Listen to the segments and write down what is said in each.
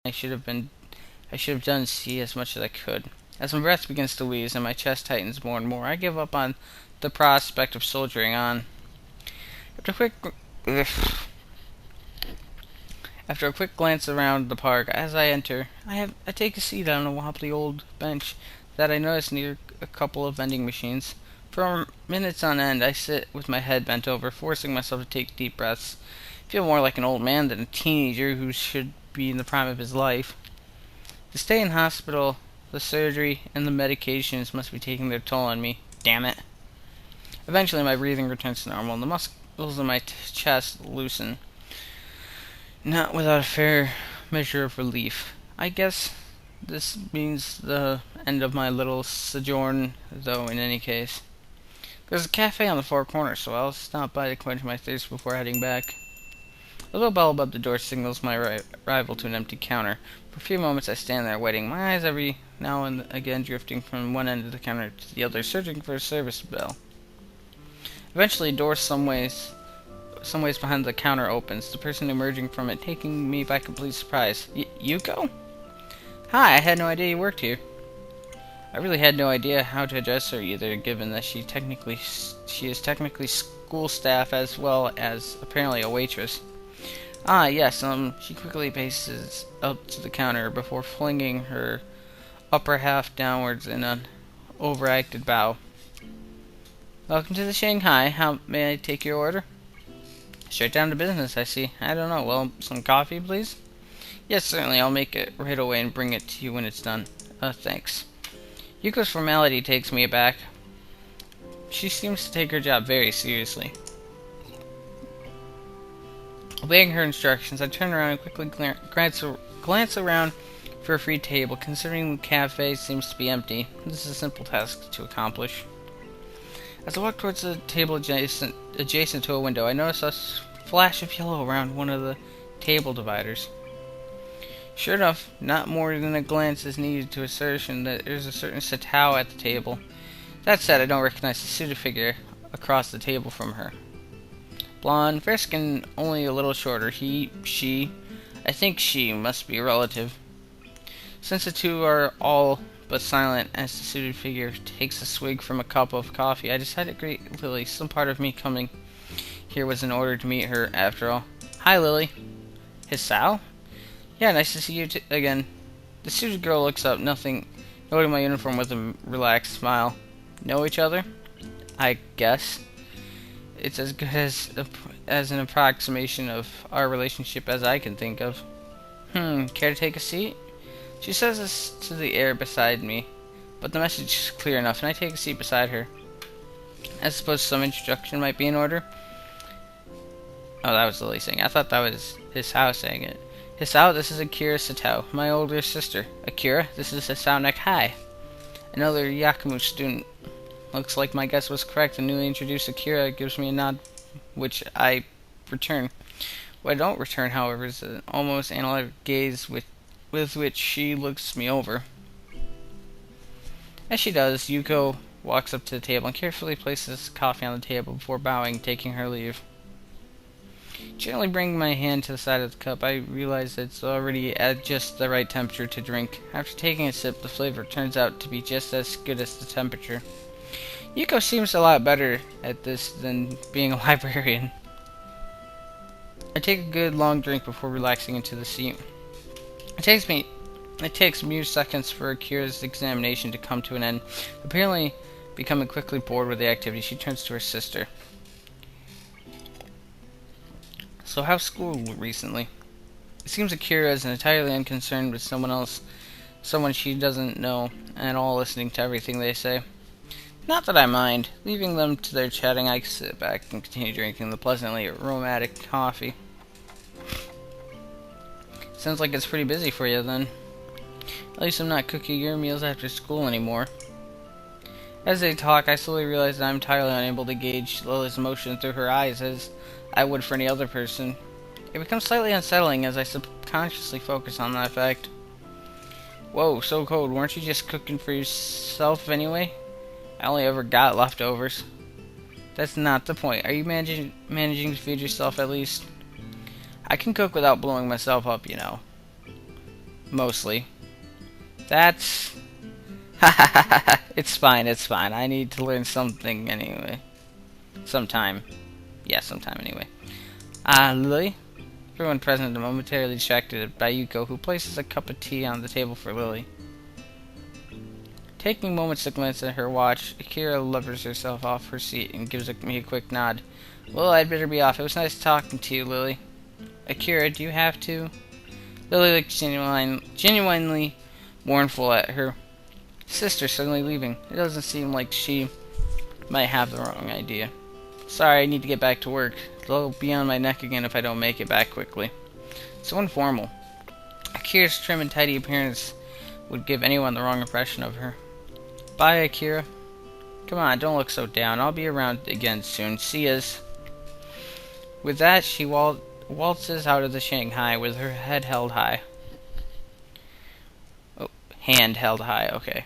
I should have done see as much as I could. As my breath begins to wheeze and my chest tightens more and more, I give up on the prospect of soldiering on. After a quick After a quick glance around the park as I enter, I take a seat on a wobbly old bench that I notice near a couple of vending machines. For minutes on end, I sit with my head bent over, forcing myself to take deep breaths. I feel more like an old man than a teenager who should be in the prime of his life. The stay in hospital, the surgery, and the medications must be taking their toll on me. Damn it. Eventually, my breathing returns to normal, and the muscles in my chest loosen. Not without a fair measure of relief. I guess this means the end of my little sojourn, though, in any case. There's a cafe on the far corner, so I'll stop by to quench my thirst before heading back. A little bell above the door signals my arrival to an empty counter. For a few moments I stand there waiting, my eyes every now and again drifting from one end of the counter to the other, searching for a service bell. Eventually, a door some ways behind the counter opens, the person emerging from it taking me by complete surprise. Yuko? Hi, I had no idea you worked here. I really had no idea how to address her either, given that she is technically school staff as well as apparently a waitress. Ah, yes, she quickly paces up to the counter before flinging her upper half downwards in an overacted bow. Welcome to the Shanghai. How may I take your order? Straight down to business, I see. I don't know. Well, some coffee, please? Yes, certainly. I'll make it right away and bring it to you when it's done. Thanks. Yuko's formality takes me aback. She seems to take her job very seriously. Obeying her instructions, I turn around and quickly glance around for a free table. Considering the cafe seems to be empty, this is a simple task to accomplish. As I walk towards the table adjacent to a window, I notice a flash of yellow around one of the table dividers. Sure enough, not more than a glance is needed to assertion that there's a certain Satao at the table. That said, I don't recognize the suited figure across the table from her. Blonde, fair skin, only a little shorter. I think she must be a relative. Since the two are all but silent as the suited figure takes a swig from a cup of coffee, I decided to greet Lily. Some part of me coming here was in order to meet her, after all. Hi, Lily. Hisao? Yeah, nice to see you again. The suited girl looks up, noting my uniform with a relaxed smile. Know each other? I guess. It's as good as an approximation of our relationship as I can think of. Care to take a seat? She says this to the air beside me, but the message is clear enough, and I take a seat beside her. I suppose some introduction might be in order. Oh, that was Lily saying. I thought that was Hisao saying it. Hisao, this is Akira Satao, my older sister. Akira, this is Hisao Nakai, another Yakumu student. Looks like my guess was correct. The newly introduced Akira gives me a nod, which I return. What I don't return, however, is an almost analytic gaze with which she looks me over. As she does, Yuko walks up to the table and carefully places coffee on the table before bowing, taking her leave. Gently bringing my hand to the side of the cup, I realize it's already at just the right temperature to drink. After taking a sip, the flavor turns out to be just as good as the temperature. Yuko seems a lot better at this than being a librarian. I take a good long drink before relaxing into the seat. It takes mere seconds for Akira's examination to come to an end. Apparently becoming quickly bored with the activity, she turns to her sister. So how's school recently? It seems Akira is entirely unconcerned with someone she doesn't know, and all listening to everything they say. Not that I mind. Leaving them to their chatting, I sit back and continue drinking the pleasantly aromatic coffee. Sounds like it's pretty busy for you, then. At least I'm not cooking your meals after school anymore. As they talk, I slowly realize that I'm entirely unable to gauge Lily's emotion through her eyes as I would for any other person. It becomes slightly unsettling as I subconsciously focus on that fact. Whoa, so cold. Weren't you just cooking for yourself anyway? I only ever got leftovers. That's not the point. Are you managing to feed yourself at least? I can cook without blowing myself up, you know. Mostly. That's... It's fine, it's fine. I need to learn something anyway. Sometime. Yeah, sometime anyway. Lily? Everyone present is momentarily distracted by Yuko, who places a cup of tea on the table for Lily. Taking moments to glance at her watch, Akira levers herself off her seat and gives me a quick nod. Well, I'd better be off. It was nice talking to you, Lily. Akira, do you have to? Lily looked genuinely mournful at her sister suddenly leaving. It doesn't seem like she might have the wrong idea. Sorry, I need to get back to work. They'll be on my neck again if I don't make it back quickly. So informal. Akira's trim and tidy appearance would give anyone the wrong impression of her. Bye, Akira. Come on, don't look so down. I'll be around again soon. See yas. With that, she waltzes out of the Shanghai with her head held high. Oh, hand held high, okay.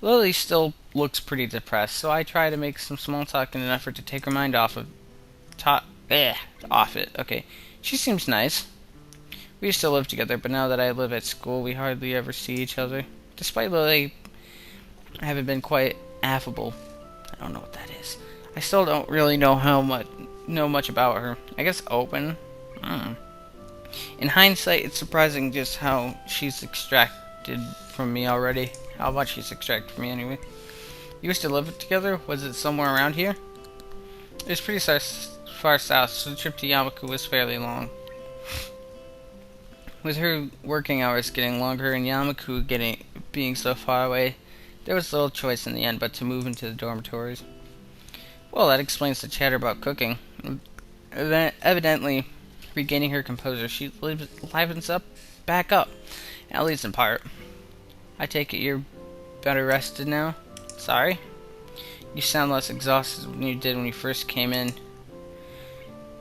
Lily still looks pretty depressed, so I try to make some small talk in an effort to take her mind off it. Okay, she seems nice. We used to live together, but now that I live at school, we hardly ever see each other. Despite Lily having been quite affable, I don't know what that is. I still don't really know much about her. I guess open. In hindsight, it's surprising just how she's extracted from me already. How much she's extracted from me anyway. You used to live together? Was it somewhere around here? It was pretty far south, so the trip to Yamaku was fairly long. With her working hours getting longer and Yamaku being so far away, there was little choice in the end but to move into the dormitories. Well, that explains the chatter about cooking. Evidently, regaining her composure, she livens back up, at least in part. I take it you're better rested now? Sorry? You sound less exhausted than you did when you first came in.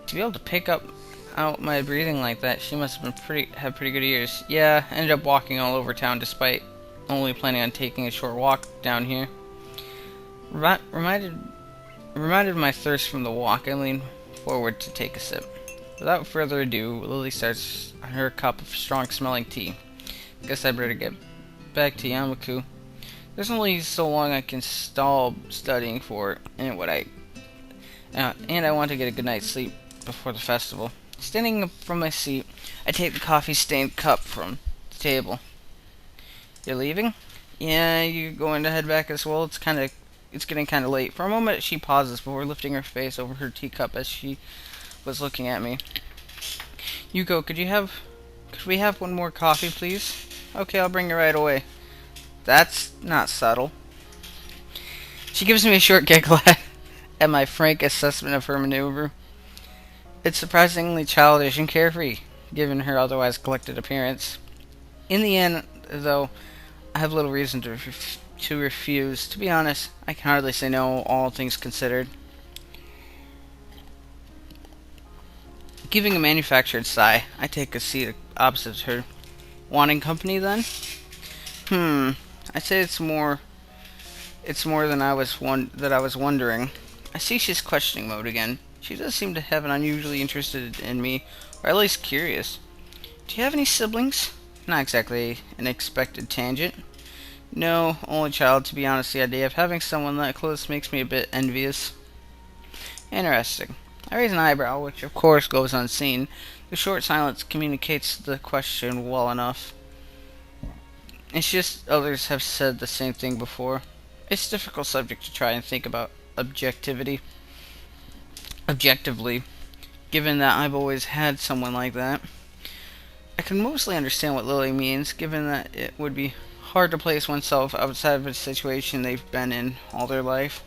To be able to pick out my breathing like that, she must have had pretty good ears. Yeah, I ended up walking all over town despite only planning on taking a short walk down here. Reminded of my thirst from the walk, I leaned forward to take a sip. Without further ado, Lily starts on her cup of strong-smelling tea. Guess I'd better get back to Yamaku. There's only so long I can stall studying for, and I want to get a good night's sleep before the festival. Standing up from my seat, I take the coffee-stained cup from the table. You're leaving? Yeah, you're going to head back as well? It's getting kind of late. For a moment, she pauses before lifting her face over her teacup as she was looking at me. Yuko, could we have one more coffee, please? Okay, I'll bring it right away. That's not subtle. She gives me a short giggle at my frank assessment of her maneuver. It's surprisingly childish and carefree, given her otherwise collected appearance. In the end, though, I have little reason to refuse. To be honest, I can hardly say no, all things considered. Giving a manufactured sigh, I take a seat opposite her. Wanting company, then? I'd say it's more than I was wondering. I see she's questioning mode again. She does seem to have an unusually interested in me, or at least curious. Do you have any siblings? Not exactly an expected tangent. No, only child. To be honest, the idea of having someone that close makes me a bit envious. Interesting. I raise an eyebrow, which of course goes unseen. The short silence communicates the question well enough. It's just others have said the same thing before. It's a difficult subject to try and think about objectively, given that I've always had someone like that. I can mostly understand what Lily means, given that it would be hard to place oneself outside of a situation they've been in all their life.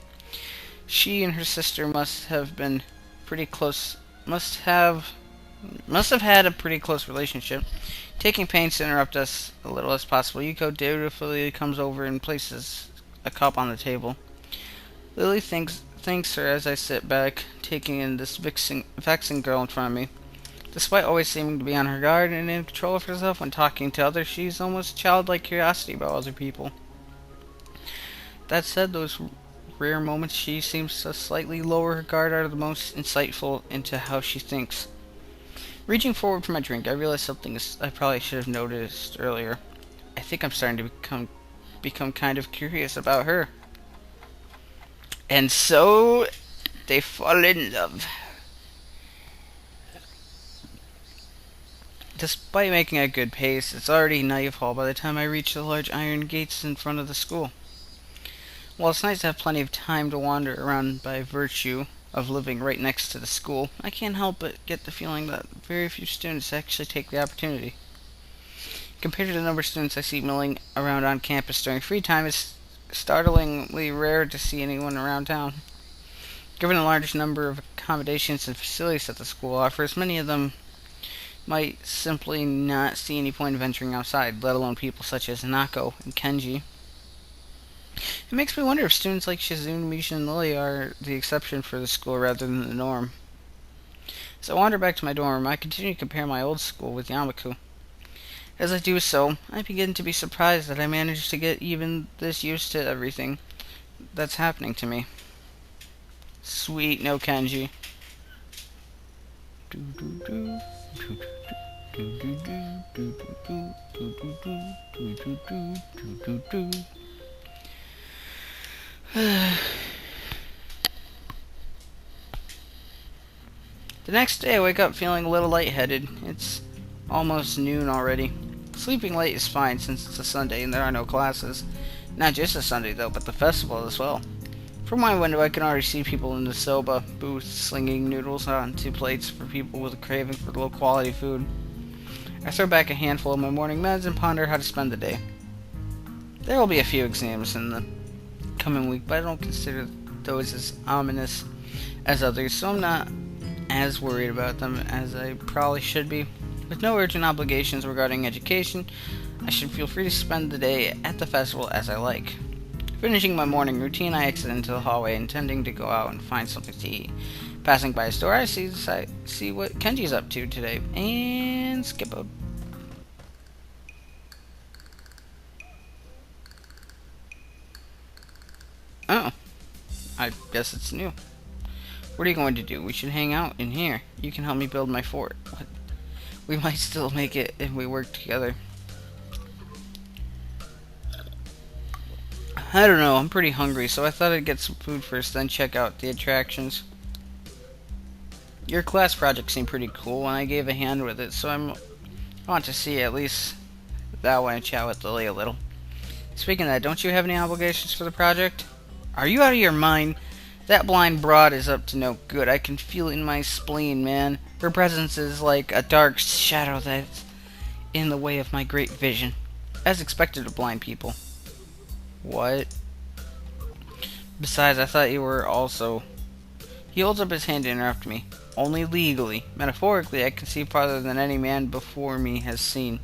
She and her sister must have been pretty close, must have had a pretty close relationship. Taking pains to interrupt us a little as possible, Yuko dutifully comes over and places a cup on the table. Lily thanks her as I sit back, taking in this vexing girl in front of me. Despite always seeming to be on her guard and in control of herself when talking to others, she's almost childlike curiosity about other people. That said, those rare moments she seems to slightly lower her guard are the most insightful into how she thinks. Reaching forward for my drink, I realized something I probably should have noticed earlier. I think I'm starting to become kind of curious about her. And so they fall in love. Despite making a good pace, it's already nightfall by the time I reach the large iron gates in front of the school. While it's nice to have plenty of time to wander around by virtue of living right next to the school, I can't help but get the feeling that very few students actually take the opportunity. Compared to the number of students I see milling around on campus during free time, it's startlingly rare to see anyone around town. Given the large number of accommodations and facilities that the school offers, many of them might simply not see any point in venturing outside, let alone people such as Nako and Kenji. It makes me wonder if students like Shizune, Misha, and Lily are the exception for the school rather than the norm. As I wander back to my dorm, I continue to compare my old school with Yamaku. As I do so, I begin to be surprised that I managed to get even this used to everything that's happening to me. Sweet, no Kenji. The next day I wake up feeling a little lightheaded. It's almost noon already. Sleeping late is fine since it's a Sunday and there are no classes. Not just a Sunday though, but the festival as well. From my window I can already see people in the soba booth slinging noodles onto plates for people with a craving for low quality food. I throw back a handful of my morning meds and ponder how to spend the day. There will be a few exams in the coming week, but I don't consider those as ominous as others, so I'm not as worried about them as I probably should be. With no urgent obligations regarding education, I should feel free to spend the day at the festival as I like. Finishing my morning routine, I exit into the hallway, intending to go out and find something to eat. Passing by a store, I see what Kenji's up to today, and skip out. Oh, I guess it's new. What are you going to do? We should hang out in here. You can help me build my fort. What? We might still make it if we work together. I don't know, I'm pretty hungry, so I thought I'd get some food first, then check out the attractions. Your class project seemed pretty cool, and I gave a hand with it, so I want to see at least that way and chat with Lily a little. Speaking of that, don't you have any obligations for the project? Are you out of your mind? That blind broad is up to no good. I can feel it in my spleen, man. Her presence is like a dark shadow that's in the way of my great vision. As expected of blind people. What? Besides, I thought you were also... He holds up his hand to interrupt me. Only legally. Metaphorically, I can see farther than any man before me has seen.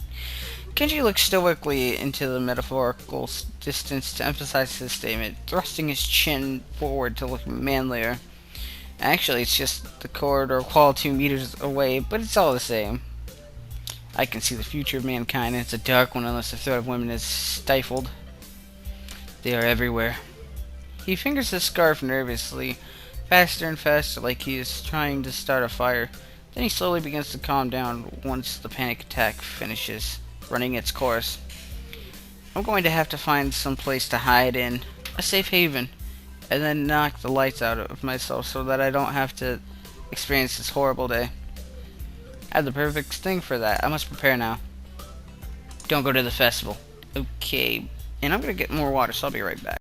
Kenji looks stoically into the metaphorical distance to emphasize his statement, thrusting his chin forward to look manlier. Actually, it's just the corridor wall 2 meters away, but it's all the same. I can see the future of mankind, and it's a dark one unless the threat of women is stifled. They are everywhere. He fingers his scarf nervously, faster and faster, like he is trying to start a fire. Then he slowly begins to calm down once the panic attack finishes running its course. I'm going to have to find some place to hide in, a safe haven, and then knock the lights out of myself so that I don't have to experience this horrible day. I have the perfect thing for that. I must prepare now. Don't go to the festival. Okay. And I'm going to get more water, so I'll be right back.